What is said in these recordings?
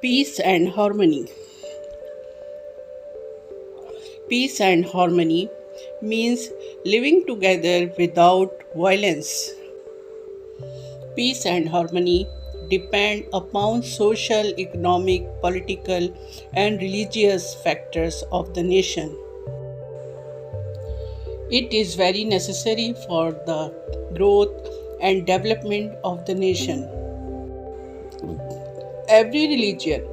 Peace and harmony. Peace and harmony means living together without violence. Peace and harmony depend upon social, economic, political, and religious factors of the nation. It is very necessary for the growth and development of the nation. Every religion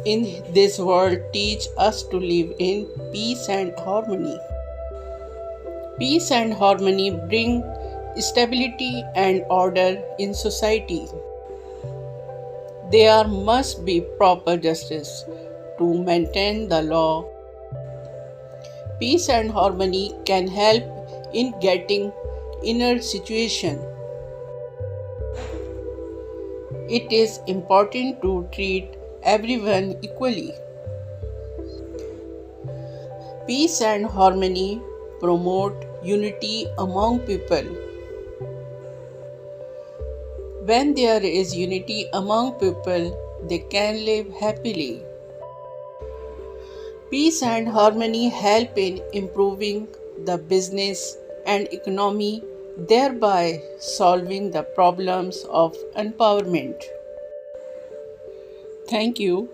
in this world teach us to live in peace and harmony. Peace and harmony bring stability and order in society. There must be proper justice to maintain the law. Peace and harmony can help in getting inner situation. It is important to treat everyone equally. Peace and harmony promote unity among people. When there is unity among people, they can live happily. Peace and harmony help in improving the business and economy, thereby solving the problems of empowerment. Thank you.